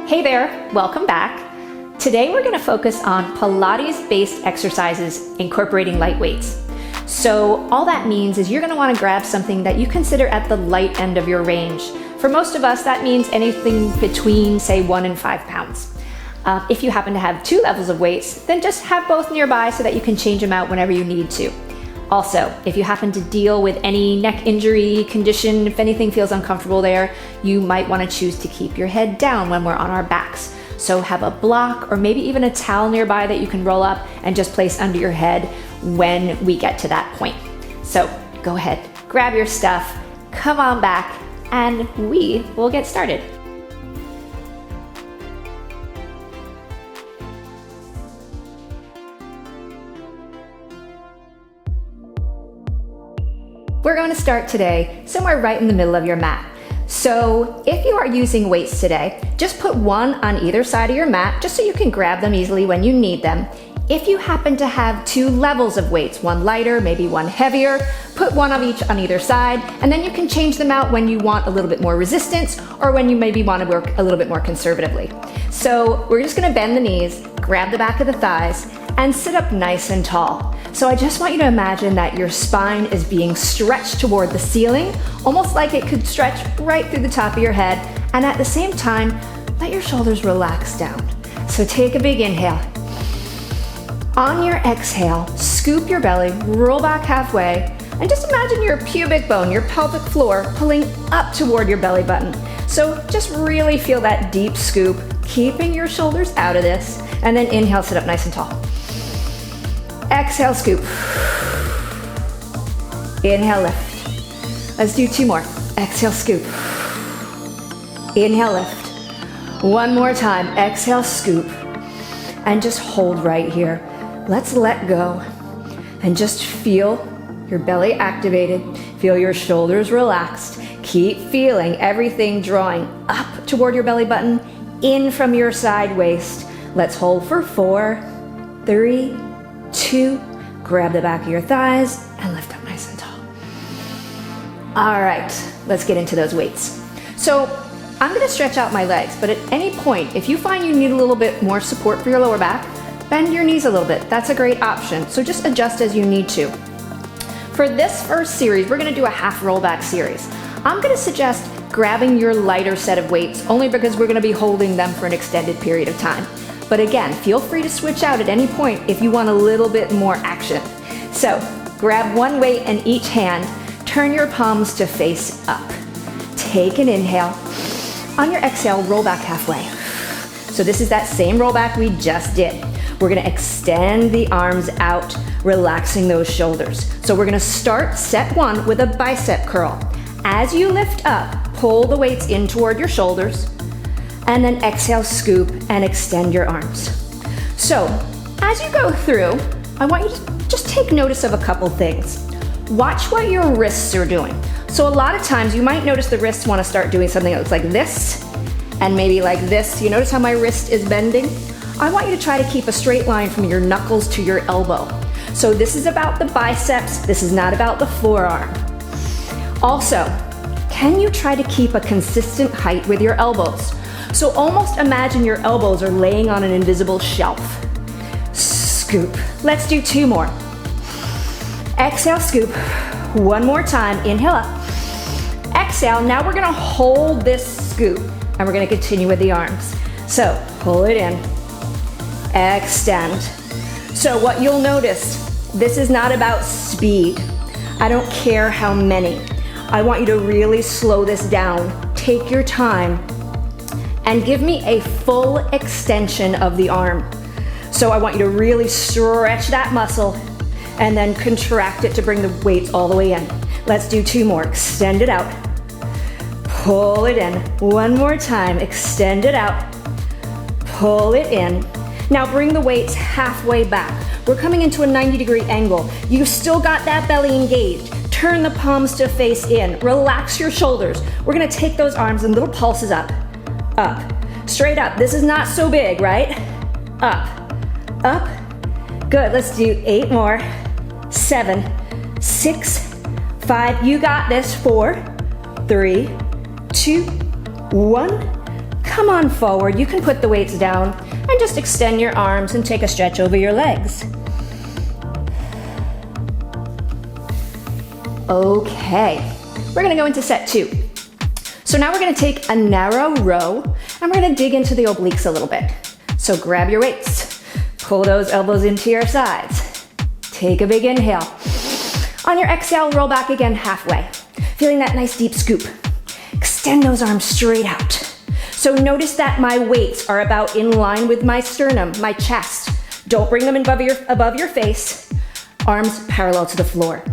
Hey there, welcome back. Today we're going to focus on Pilates-based exercises incorporating light weights. So all that means is you're going to want to grab something that you consider at the light end of your range. For most of us, that means anything between, say, 1 and 5 pounds. If you happen to have 2 levels of weights, then just have both nearby so that you can change them out whenever you need to. Also, if you happen to deal with any neck injury condition, if anything feels uncomfortable there, you might want to choose to keep your head down when we're on our backs. So have a block or maybe even a towel nearby that you can roll up and just place under your head when we get to that point. So go ahead, grab your stuff, come on back, and we will get started. We're going to start today somewhere right in the middle of your mat. So if you are using weights today, just put one on either side of your mat just so you can grab them easily when you need them. If you happen to have 2 levels of weights, one lighter, maybe one heavier, put one of each on either side, and then you can change them out when you want a little bit more resistance or when you maybe want to work a little bit more conservatively. So we're just going to bend the knees, grab the back of the thighs, and sit up nice and tall. So I just want you to imagine that your spine is being stretched toward the ceiling, almost like it could stretch right through the top of your head, and at the same time, let your shoulders relax down. So take a big inhale. On your exhale, scoop your belly, roll back halfway, and just imagine your pubic bone, your pelvic floor, pulling up toward your belly button. So just really feel that deep scoop, keeping your shoulders out of this, and then inhale, sit up nice and tall. Exhale, scoop. Inhale, lift. Let's do 2 more. Exhale, scoop. Inhale, lift. 1 more time. Exhale, scoop. And just hold right here. Let's let go and just feel your belly activated. Feel your shoulders relaxed. Keep feeling everything drawing up toward your belly button, in from your side waist. Let's hold for 4, 3, 2, grab the back of your thighs and lift up nice and tall. All right, let's get into those weights. So I'm gonna stretch out my legs, but at any point, if you find you need a little bit more support for your lower back, bend your knees a little bit. That's a great option. So just adjust as you need to. For this first series, we're gonna do a half rollback series. I'm gonna suggest grabbing your lighter set of weights only because we're gonna be holding them for an extended period of time. But again, feel free to switch out at any point if you want a little bit more action. So grab one weight in each hand, turn your palms to face up. Take an inhale. On your exhale, roll back halfway. So this is that same rollback we just did. We're gonna extend the arms out, relaxing those shoulders. So we're gonna start set 1 with a bicep curl. As you lift up, pull the weights in toward your shoulders, and then exhale, scoop, and extend your arms. So as you go through, I want you to just take notice of a couple things. Watch what your wrists are doing. So a lot of times you might notice the wrists want to start doing something that looks like this, and maybe like this. You notice how my wrist is bending? I want you to try to keep a straight line from your knuckles to your elbow. So this is about the biceps, this is not about the forearm. Also, can you try to keep a consistent height with your elbows? So almost imagine your elbows are laying on an invisible shelf. Scoop. Let's do 2 more. Exhale, scoop. 1 more time. Inhale up. Exhale. Now we're gonna hold this scoop and we're gonna continue with the arms. So pull it in. Extend. So what you'll notice, this is not about speed. I don't care how many. I want you to really slow this down. Take your time and give me a full extension of the arm. So I want you to really stretch that muscle and then contract it to bring the weights all the way in. Let's do 2 more. Extend it out. Pull it in. 1 more time. Extend it out. Pull it in. Now bring the weights halfway back. We're coming into a 90-degree angle. You still got that belly engaged. Turn the palms to face in. Relax your shoulders. We're gonna take those arms in little pulses up. Up, straight up. This is not so big, right? Up, up. Good, let's do 8 more. 7, 6, 5. You got this. 4, 3, 2, 1. come on forward. You can put the weights down and just extend your arms and take a stretch over your legs. Okay, we're gonna go into set 2. So now we're gonna take a narrow row and we're gonna dig into the obliques a little bit. So grab your weights, pull those elbows into your sides. Take a big inhale. On your exhale, roll back again halfway. Feeling that nice deep scoop. Extend those arms straight out. So notice that my weights are about in line with my sternum, my chest. Don't bring them above your face. Arms parallel to the floor.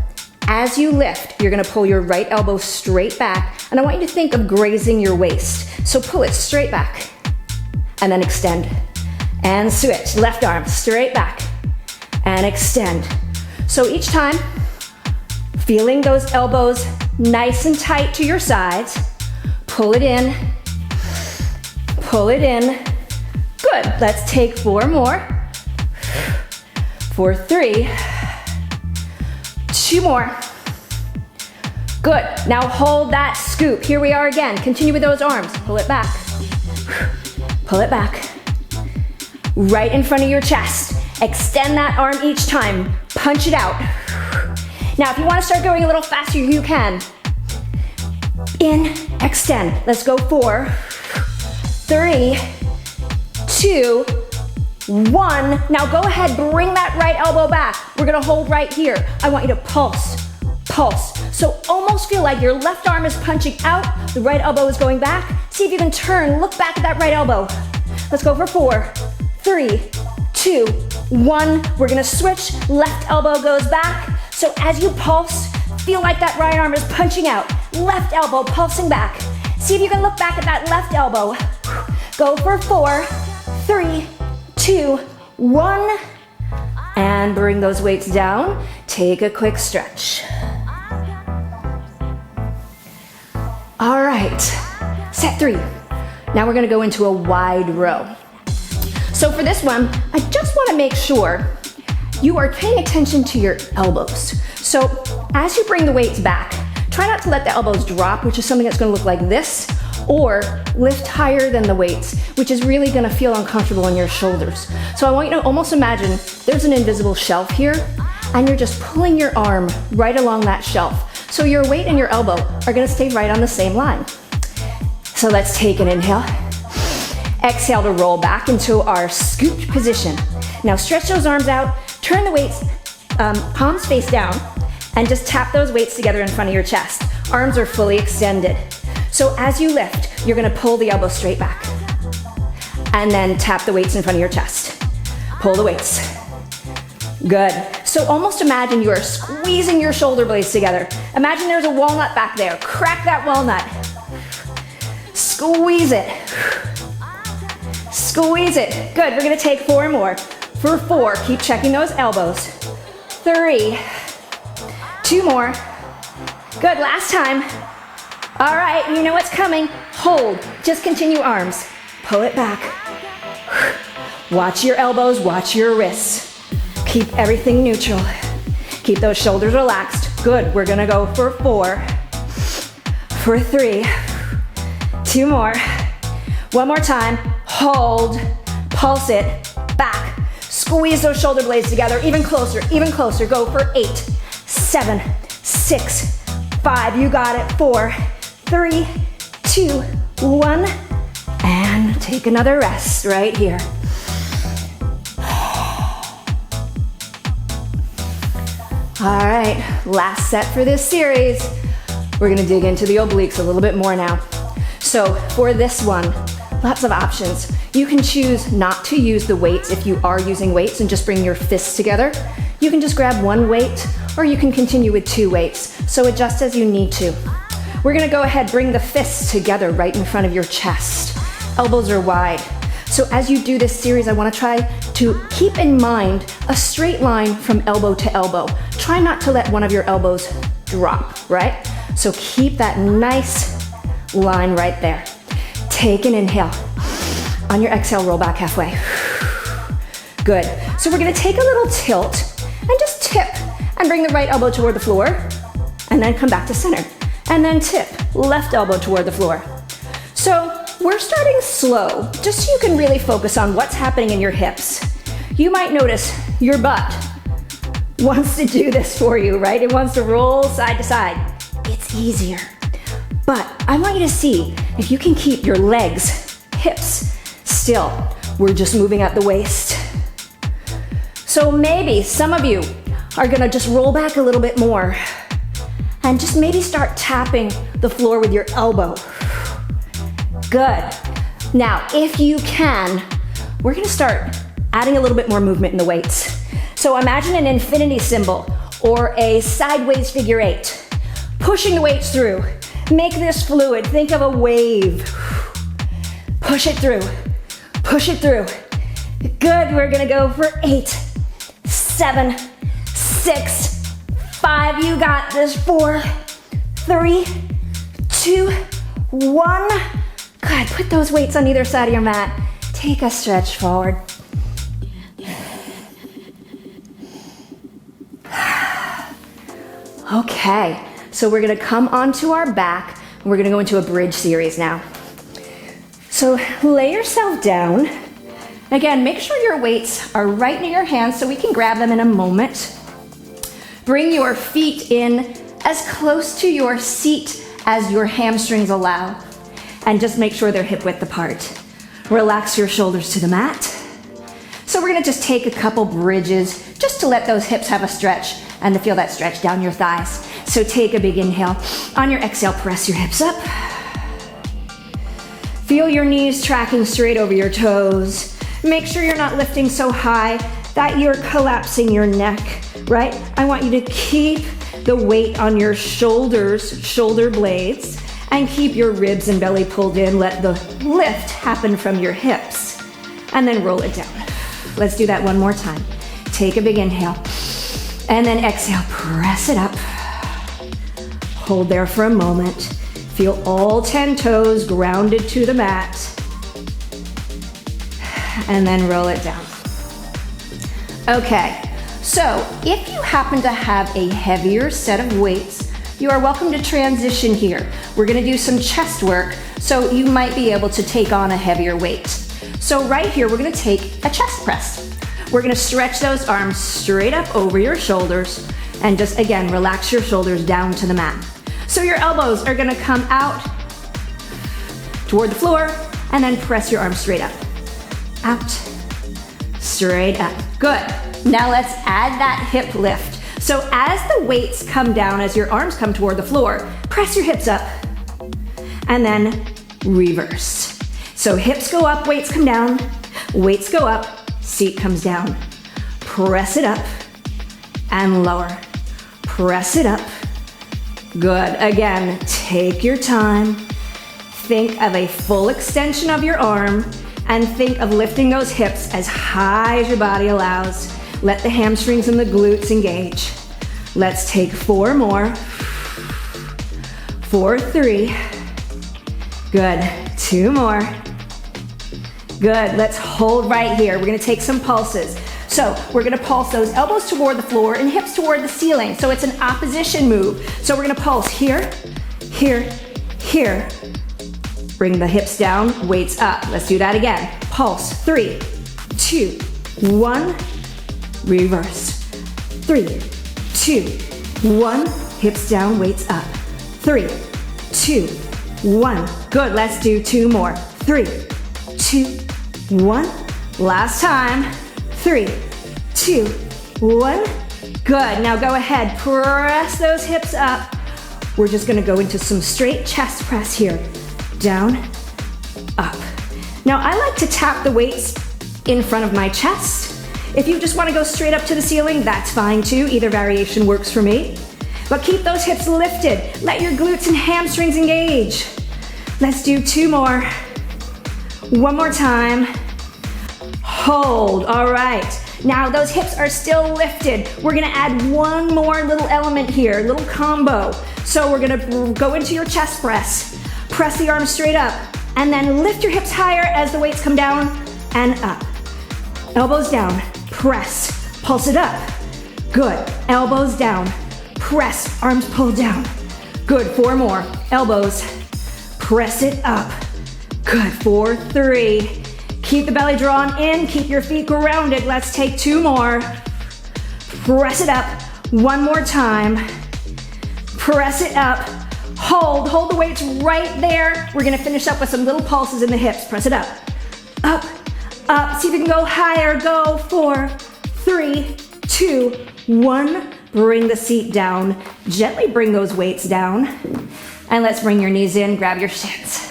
As you lift, you're gonna pull your right elbow straight back, and I want you to think of grazing your waist. So pull it straight back, and then extend. And switch, left arm straight back, and extend. So each time, feeling those elbows nice and tight to your sides, pull it in, pull it in. Good, let's take 4 more. For 3, 2 more. Good, now hold that scoop. Here we are again, continue with those arms. Pull it back, pull it back. Right in front of your chest. Extend that arm each time, punch it out. Now if you want to start going a little faster, you can. In, extend. Let's go 4, 3, 2, 1. Now go ahead, bring that right elbow back. We're gonna hold right here. I want you to pulse, pulse. So almost feel like your left arm is punching out, the right elbow is going back. See if you can turn, look back at that right elbow. Let's go for 4, 3, 2, 1. We're gonna switch, left elbow goes back. So as you pulse, feel like that right arm is punching out, left elbow pulsing back. See if you can look back at that left elbow. Go for 4, 3, 2, 1. And bring those weights down. Take a quick stretch. All right, set 3. Now we're gonna go into a wide row. So for this one, I just wanna make sure you are paying attention to your elbows. So as you bring the weights back, try not to let the elbows drop, which is something that's gonna look like this, or lift higher than the weights, which is really gonna feel uncomfortable in your shoulders. So I want you to almost imagine there's an invisible shelf here, and you're just pulling your arm right along that shelf. So your weight and your elbow are gonna stay right on the same line. So let's take an inhale. Exhale to roll back into our scooped position. Now stretch those arms out, turn the weights, palms face down, and just tap those weights together in front of your chest. Arms are fully extended. So as you lift, you're gonna pull the elbow straight back. And then tap the weights in front of your chest. Pull the weights. Good. So almost imagine you are squeezing your shoulder blades together. Imagine there's a walnut back there. Crack that walnut. Squeeze it. Squeeze it. Good, we're gonna take 4 more. For 4, keep checking those elbows. 3, 2 more. Good, last time. All right, you know what's coming. Hold, just continue arms. Pull it back. Watch your elbows, watch your wrists. Keep everything neutral. Keep those shoulders relaxed. Good, we're gonna go for 4, for 3, 2 more. One more time, hold, pulse it, back. Squeeze those shoulder blades together, even closer, go for 8, 7, 6, 5, you got it, 4, 3, 2, 1, and take another rest right here. All right, last set for this series. We're gonna dig into the obliques a little bit more now. So for this one, lots of options. You can choose not to use the weights if you are using weights and just bring your fists together. You can just grab 1 weight, or you can continue with 2 weights. So adjust as you need to. We're gonna go ahead, bring the fists together right in front of your chest. Elbows are wide. So as you do this series, I wanna try to keep in mind a straight line from elbow to elbow. Try not to let one of your elbows drop, right? So keep that nice line right there. Take an inhale. On your exhale, roll back halfway. Good. So we're gonna take a little tilt and just tip and bring the right elbow toward the floor, and then come back to center. And then tip, left elbow toward the floor. So we're starting slow, just so you can really focus on what's happening in your hips. You might notice your butt wants to do this for you, right? It wants to roll side to side. It's easier. But I want you to see if you can keep your legs, hips still. We're just moving at the waist. So maybe some of you are gonna just roll back a little bit more and just maybe start tapping the floor with your elbow. Good. Now, if you can, we're gonna start adding a little bit more movement in the weights. So imagine an infinity symbol or a sideways figure 8. Pushing the weights through. Make this fluid. Think of a wave. Push it through. Push it through. Good. We're gonna go for 8, 7, 6, 5. You got this. 4, 3, 2, 1. Good. Put those weights on either side of your mat. Take a stretch forward. Okay, so we're gonna come onto our back and we're gonna go into a bridge series now. So lay yourself down. Again, make sure your weights are right near your hands so we can grab them in a moment. Bring your feet in as close to your seat as your hamstrings allow. And just make sure they're hip width apart. Relax your shoulders to the mat. So we're gonna just take a couple bridges just to let those hips have a stretch and to feel that stretch down your thighs. So take a big inhale. On your exhale, press your hips up. Feel your knees tracking straight over your toes. Make sure you're not lifting so high that you're collapsing your neck, right? I want you to keep the weight on your shoulders, shoulder blades, and keep your ribs and belly pulled in. Let the lift happen from your hips. And then roll it down. Let's do that one more time. Take a big inhale. And then exhale, press it up. Hold there for a moment. Feel all 10 toes grounded to the mat. And then roll it down. Okay, so if you happen to have a heavier set of weights, you are welcome to transition here. We're gonna do some chest work, so you might be able to take on a heavier weight. So right here, we're gonna take a chest press. We're gonna stretch those arms straight up over your shoulders and just, again, relax your shoulders down to the mat. So your elbows are gonna come out toward the floor and then press your arms straight up. Out, straight up. Good. Now let's add that hip lift. So as the weights come down, as your arms come toward the floor, press your hips up and then reverse. So hips go up, weights come down, weights go up, seat comes down. Press it up and lower. Press it up. Good. Again, take your time. Think of a full extension of your arm and think of lifting those hips as high as your body allows. Let the hamstrings and the glutes engage. Let's take 4 more. 4, 3. Good. 2 more. Good. Let's hold right here. We're gonna take some pulses. So we're gonna pulse those elbows toward the floor and hips toward the ceiling. So it's an opposition move. So we're gonna pulse here, here, here. Bring the hips down, weights up. Let's do that again. Pulse. 3, 2, 1. Reverse. 3, 2, 1. Hips down, weights up. 3, 2, 1. Good. Let's do 2 more. 3, 2, 1. Last time. 3, 2, 1. Good. Now go ahead. Press those hips up. We're just gonna go into some straight chest press here. Down, up. Now I like to tap the weights in front of my chest. If you just want to go straight up to the ceiling, that's fine too. Either variation works for me. But keep those hips lifted. Let your glutes and hamstrings engage. Let's do 2 more. 1 more time. Hold. All right. Now those hips are still lifted. We're gonna add one more little element here, a little combo. So we're gonna go into your chest press. Press the arms straight up and then lift your hips higher as the weights come down and up. Elbows down, press, pulse it up. Good. Elbows down, press, arms pulled down. Good. 4 more. Elbows, press it up. Good, 4, 3. Keep the belly drawn in, keep your feet grounded. Let's take 2 more. Press it up, 1 more time. Press it up, hold the weights right there. We're gonna finish up with some little pulses in the hips. Press it up, up, up. See if you can go higher. Go, 4, 3, 2, 1. Bring the seat down. Gently bring those weights down. And let's bring your knees in, grab your shins.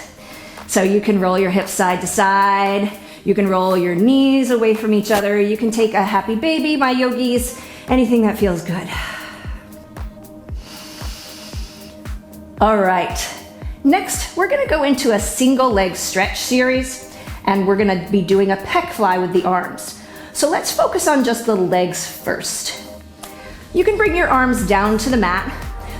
So you can roll your hips side to side. You can roll your knees away from each other. You can take a happy baby, my yogis, anything that feels good. All right, next we're gonna go into a single leg stretch series, and we're gonna be doing a pec fly with the arms. So let's focus on just the legs first. You can bring your arms down to the mat.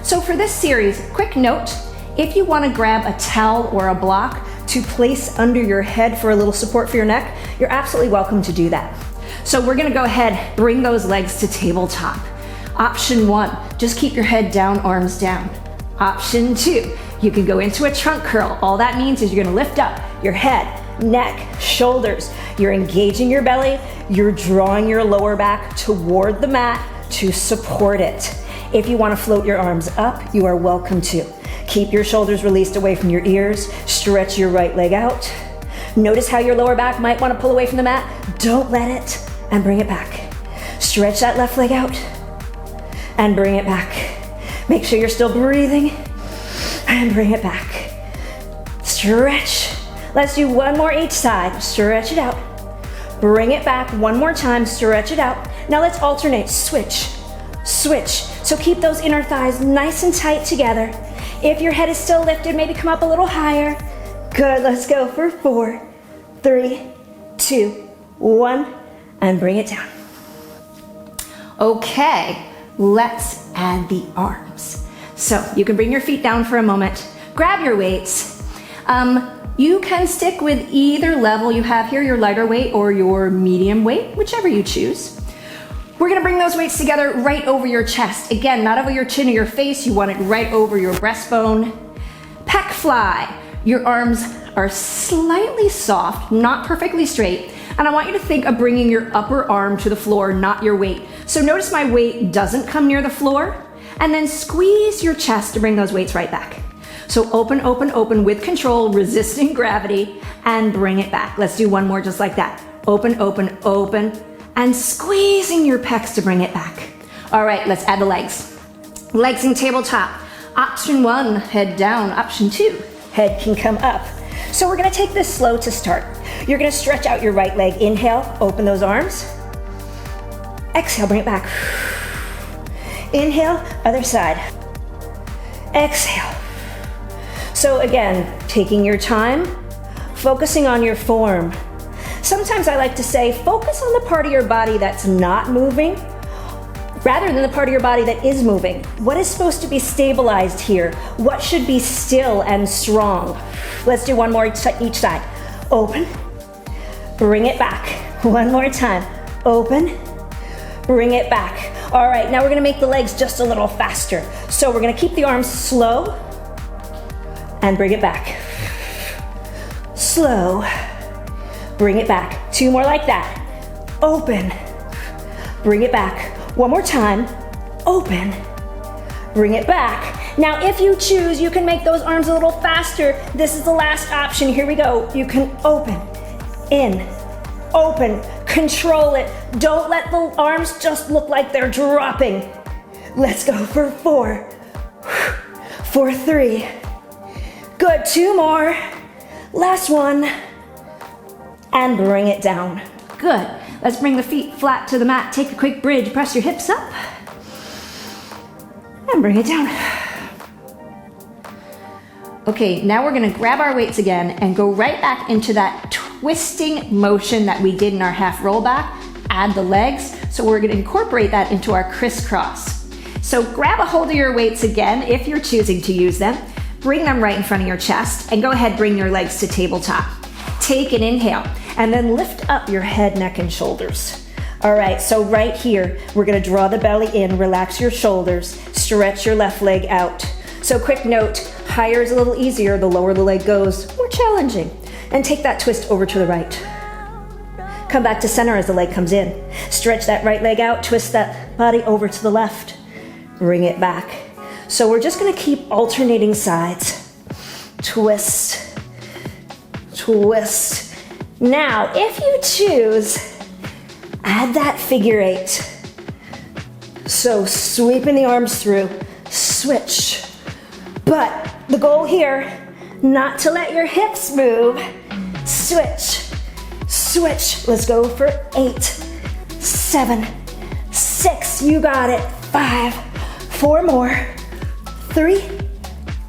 So for this series, quick note, if you wanna grab a towel or a block to place under your head for a little support for your neck, you're absolutely welcome to do that. So we're gonna go ahead, bring those legs to tabletop. Option 1, just keep your head down, arms down. Option 2, you can go into a trunk curl. All that means is you're gonna lift up your head, neck, shoulders. You're engaging your belly, you're drawing your lower back toward the mat to support it. If you wanna float your arms up, you are welcome to. Keep your shoulders released away from your ears, stretch your right leg out. Notice how your lower back might wanna pull away from the mat. Don't let it, and bring it back. Stretch that left leg out, and bring it back. Make sure you're still breathing, and bring it back. Stretch. Let's do 1 more each side. Stretch it out. Bring it back 1 more time, stretch it out. Now let's alternate, switch, switch. So keep those inner thighs nice and tight together. If your head is still lifted, maybe come up a little higher. Good, let's go for 4, 3, 2, 1, and bring it down. Okay, let's add the arms. So you can bring your feet down for a moment, grab your weights. You can stick with either level you have here, your lighter weight or your medium weight, whichever you choose. We're gonna bring those weights together right over your chest. Again, not over your chin or your face, you want it right over your breastbone. Pec fly. Your arms are slightly soft, not perfectly straight, and I want you to think of bringing your upper arm to the floor, not your weight. So notice my weight doesn't come near the floor, and then squeeze your chest to bring those weights right back. So open, open, open with control, resisting gravity, and bring it back. Let's do 1 more just like that. Open, open, open, and squeezing your pecs to bring it back. All right, let's add the legs. Legs in tabletop. Option 1, head down. Option 2, head can come up. So we're gonna take this slow to start. You're gonna stretch out your right leg. Inhale, open those arms. Exhale, bring it back. Inhale, other side. Exhale. So again, taking your time, focusing on your form. Sometimes I like to say, focus on the part of your body that's not moving, rather than the part of your body that is moving. What is supposed to be stabilized here? What should be still and strong? Let's do 1 more each side. Open, bring it back. 1 more time. Open, bring it back. All right, now we're gonna make the legs just a little faster. So we're gonna keep the arms slow and bring it back. Slow, bring it back. 2 more like that. Open, bring it back. 1 more time. Open, bring it back. Now, if you choose, you can make those arms a little faster. This is the last option. Here we go. You can open, in, open, control it. Don't let the arms just look like they're dropping. Let's go for 4, for 3. Good, 2 more. Last one. And bring it down. Good. Let's bring the feet flat to the mat. Take a quick bridge. Press your hips up. And bring it down. Okay, now we're gonna grab our weights again and go right back into that twisting motion that we did in our half rollback. Add the legs. So we're gonna incorporate that into our crisscross. So grab a hold of your weights again if you're choosing to use them. Bring them right in front of your chest and go ahead, bring your legs to tabletop. Take an inhale and then lift up your head, neck, and shoulders. All right, so right here, we're gonna draw the belly in, relax your shoulders, stretch your left leg out. So quick note, higher is a little easier, the lower the leg goes, more challenging. and take that twist over to the right. Come back to center as the leg comes in. Stretch that right leg out, twist that body over to the left. Bring it back. So we're just gonna keep alternating sides. Twist, twist. Now, if you choose, add that figure 8. So sweeping the arms through, switch. But the goal here, not to let your hips move. Switch, switch. Let's go for 8, 7, 6. You got it. 5, 4 more. 3,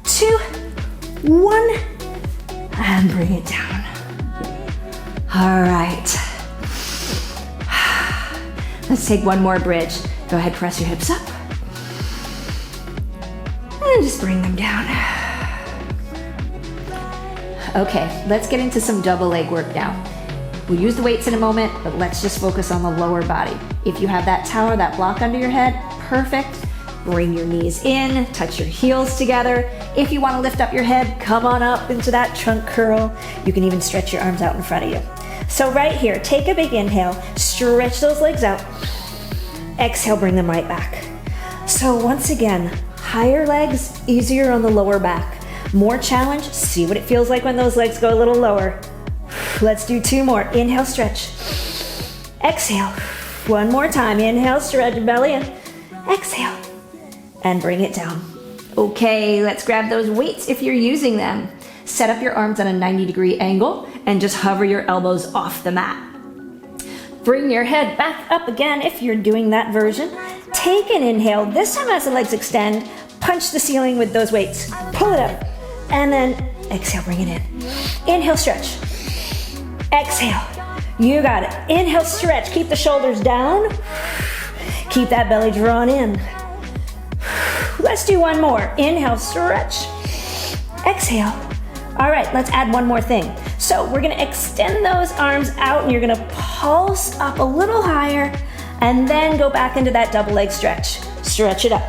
2, 1. And bring it down. All right. Let's take one more bridge. Go ahead, press your hips up. And just bring them down. Okay, let's get into some double leg work now. We'll use the weights in a moment, but let's just focus on the lower body. If you have that tower, that block under your head, perfect. Bring your knees in, touch your heels together. If you want to lift up your head, come on up into that trunk curl. You can even stretch your arms out in front of you. So right here, take a big inhale, stretch those legs out. Exhale, bring them right back. So once again, higher legs, easier on the lower back. More challenge, see what it feels like when those legs go a little lower. Let's do 2 more. Inhale, stretch. Exhale. One more time. Inhale, stretch, belly in. Exhale. And bring it down. Okay, let's grab those weights if you're using them. Set up your arms at a 90-degree angle and just hover your elbows off the mat. Bring your head back up again if you're doing that version. Take an inhale. This time as the legs extend, punch the ceiling with those weights. Pull it up. And then exhale, bring it in. Inhale, stretch. Exhale. You got it. Inhale, stretch. Keep the shoulders down. Keep that belly drawn in. Let's do one more. Inhale, stretch. Exhale. All right, let's add one more thing. So we're gonna extend those arms out and you're gonna pulse up a little higher and then go back into that double leg stretch. Stretch it up.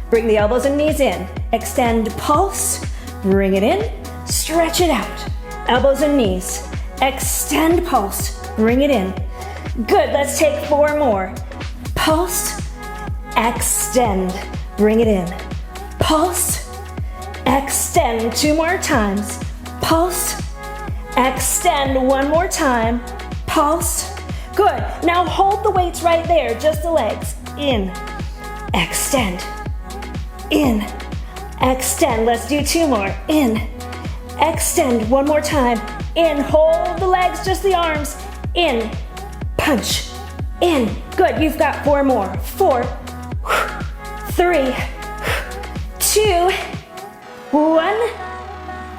Bring the elbows and knees in. Extend, pulse, bring it in, stretch it out. Elbows and knees. Extend, pulse, bring it in. Good, let's take 4 more. Pulse, extend, bring it in. Pulse, extend. 2 more times. Pulse, extend. 1 more time. Pulse. Good. Now hold the weights right there, just the legs. In, extend, in, extend. Let's do 2 more. In, extend. 1 more time. In, hold the legs, just the arms. In, punch, in. Good, you've got 4 more. 4, 3, 2, 1,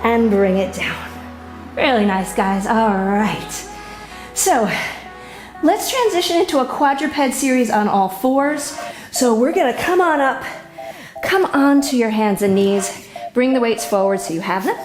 and bring it down. Really nice, guys. All right. So let's transition into a quadruped series on all 4s. So we're gonna come on up, come onto your hands and knees, bring the weights forward so you have them.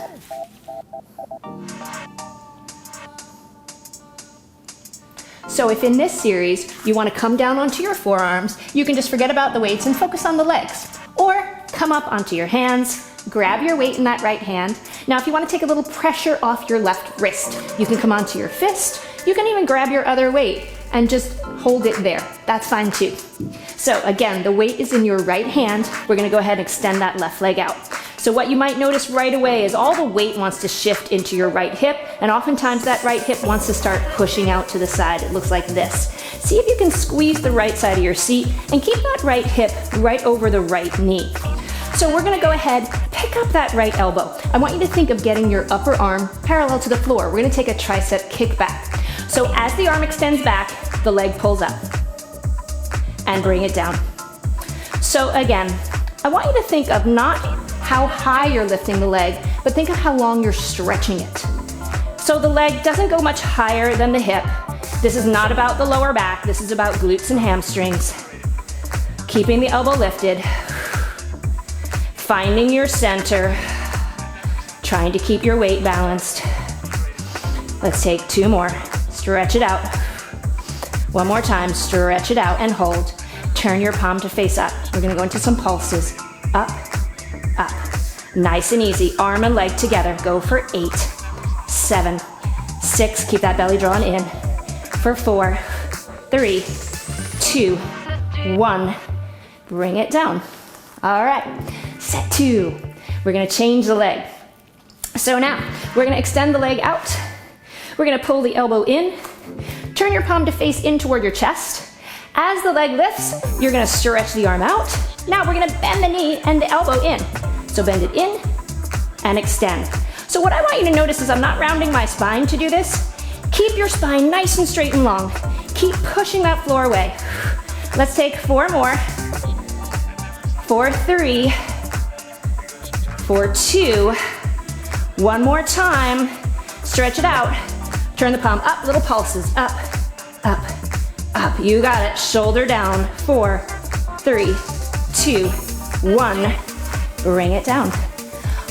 So if in this series you want to come down onto your forearms, you can just forget about the weights and focus on the legs. Or come up onto your hands, grab your weight in that right hand. Now if you want to take a little pressure off your left wrist, you can come onto your fist. You can even grab your other weight and just hold it there. That's fine too. So again, the weight is in your right hand. We're going to go ahead and extend that left leg out. So what you might notice right away is all the weight wants to shift into your right hip, and oftentimes that right hip wants to start pushing out to the side. It looks like this. See if you can squeeze the right side of your seat and keep that right hip right over the right knee. So we're gonna go ahead, pick up that right elbow. I want you to think of getting your upper arm parallel to the floor. We're gonna take a tricep kick back. So as the arm extends back, the leg pulls up and bring it down. So again, I want you to think of not how high you're lifting the leg, but think of how long you're stretching it. So the leg doesn't go much higher than the hip. This is not about the lower back. This is about glutes and hamstrings. Keeping the elbow lifted. Finding your center. Trying to keep your weight balanced. Let's take 2 more. Stretch it out. 1 more time. Stretch it out and hold. Turn your palm to face up. We're gonna go into some pulses. Up, up. Nice and easy. Arm and leg together. Go for 8, 7, 6, keep that belly drawn in. For 4, 3, 2, 1, bring it down. All right, set 2. We're gonna change the leg. So now, we're gonna extend the leg out. We're gonna pull the elbow in, turn your palm to face in toward your chest. As the leg lifts, you're gonna stretch the arm out. Now we're gonna bend the knee and the elbow in. So bend it in and extend. So what I want you to notice is I'm not rounding my spine to do this. Keep your spine nice and straight and long. Keep pushing that floor away. Let's take 4 more. For 3, for 2, 1 more time. Stretch it out. Turn the palm up, little pulses, up, up, up. You got it, shoulder down. 4, 3, 2, 1. Bring it down.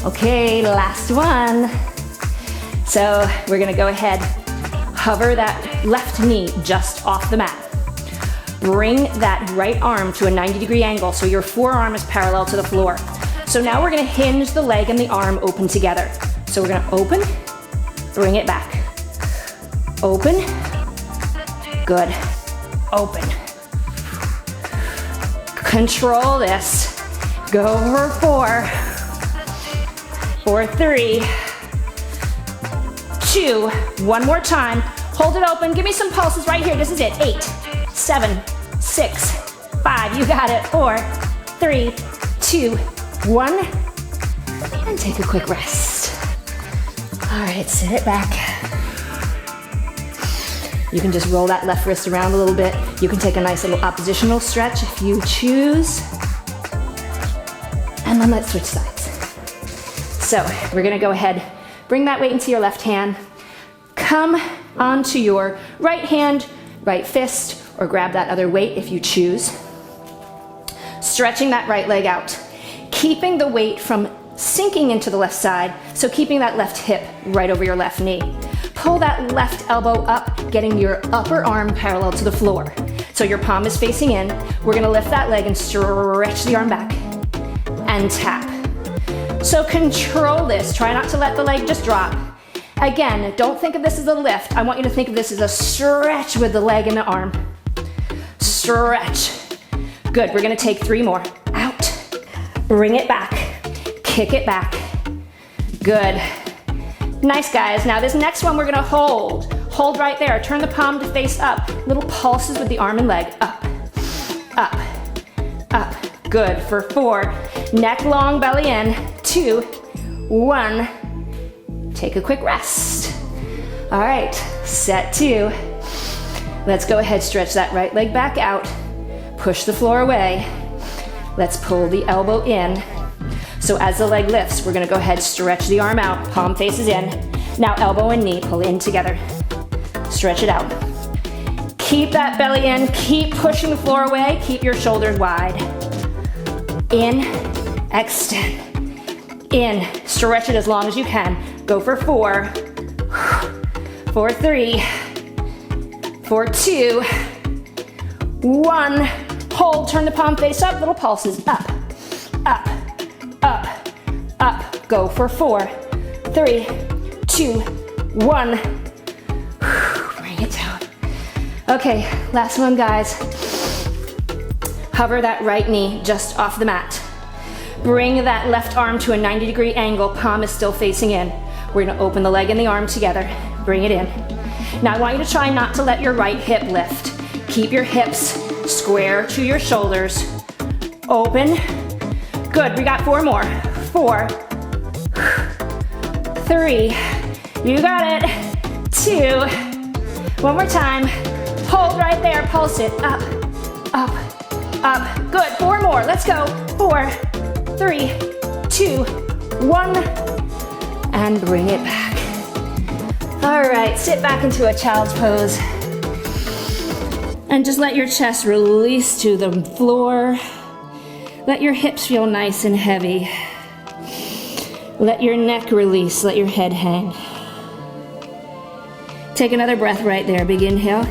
Okay, last one. So we're gonna go ahead, hover that left knee just off the mat. Bring that right arm to a 90-degree angle so your forearm is parallel to the floor. So now we're gonna hinge the leg and the arm open together. So we're gonna open, bring it back. Open, good, open. Control this. Go for 4, for 3, 2, 1 more time. Hold it open, give me some pulses right here. This is it, 8, 7, 6, 5, you got it. 4, 3, 2, 1, and take a quick rest. All right, sit it back. You can just roll that left wrist around a little bit. You can take a nice little oppositional stretch if you choose. And then let's switch sides. So we're gonna go ahead, bring that weight into your left hand. Come onto your right hand, right fist, or grab that other weight if you choose. Stretching that right leg out. Keeping the weight from sinking into the left side, so keeping that left hip right over your left knee. Pull that left elbow up, getting your upper arm parallel to the floor. So your palm is facing in. We're gonna lift that leg and stretch the arm back and tap. So control this. Try not to let the leg just drop. Again, don't think of this as a lift. I want you to think of this as a stretch with the leg and the arm. Stretch. Good, we're gonna take 3 more. Out, bring it back, kick it back. Good. Nice, guys. Now this next one we're gonna hold. Hold right there. Turn the palm to face up. Little pulses with the arm and leg. Up, up, up. Good. For 4. Neck long, belly in. 2, 1. Take a quick rest. All right, set 2. Let's go ahead, stretch that right leg back out. Push the floor away. Let's pull the elbow in. So as the leg lifts, we're gonna go ahead, stretch the arm out, palm faces in. Now elbow and knee pull in together. Stretch it out. Keep that belly in, keep pushing the floor away, keep your shoulders wide. In, extend, in, stretch it as long as you can. Go for 4, for 3, for 2, 1. Hold, turn the palm face up, little pulses, up, up, up, up. Go for 4, 3, 2, 1. Bring it down. Okay, last one, guys. Hover that right knee just off the mat. Bring that left arm to a 90-degree angle, palm is still facing in. We're gonna open the leg and the arm together. Bring it in. Now I want you to try not to let your right hip lift. Keep your hips square to your shoulders. Open. Good, we got 4 more. 4, 3, you got it. 2, 1 more time. Hold right there, pulse it, up, up, up. Good, 4 more, let's go. 4, 3, 2, 1, and bring it back. All right, sit back into a child's pose. And just let your chest release to the floor. Let your hips feel nice and heavy. Let your neck release, let your head hang. Take another breath right there. Big inhale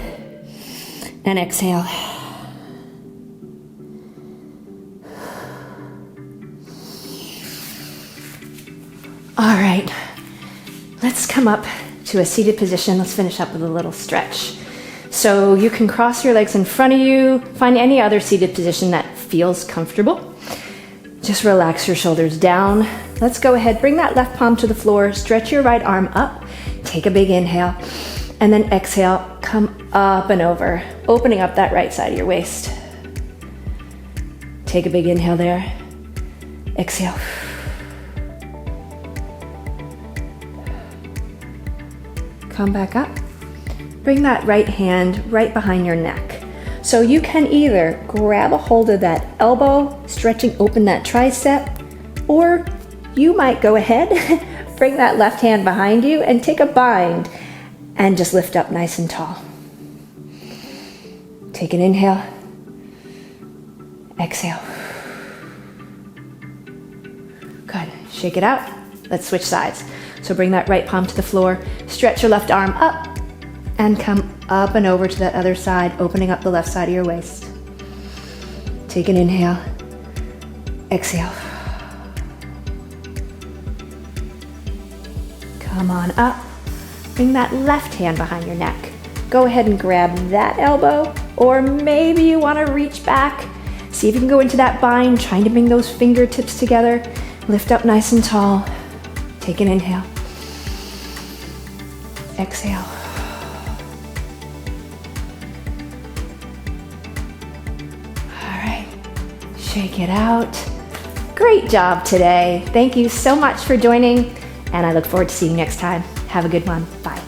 and exhale. All right, let's come up to a seated position. Let's finish up with a little stretch. So you can cross your legs in front of you, find any other seated position that feels comfortable. Just relax your shoulders down. Let's go ahead, bring that left palm to the floor, stretch your right arm up, take a big inhale, and then exhale, come up and over, opening up that right side of your waist. Take a big inhale there, exhale. Come back up. Bring that right hand right behind your neck. So you can either grab a hold of that elbow, stretching open that tricep, or you might go ahead, bring that left hand behind you and take a bind and just lift up nice and tall. Take an inhale, exhale. Good, shake it out. Let's switch sides. So bring that right palm to the floor, stretch your left arm up, and come up and over to that other side, opening up the left side of your waist. Take an inhale, exhale. Come on up, bring that left hand behind your neck. Go ahead and grab that elbow, or maybe you want to reach back. See if you can go into that bind, trying to bring those fingertips together. Lift up nice and tall. Take an inhale, exhale. Shake it out. Great job today. Thank you so much for joining, and I look forward to seeing you next time. Have a good one. Bye.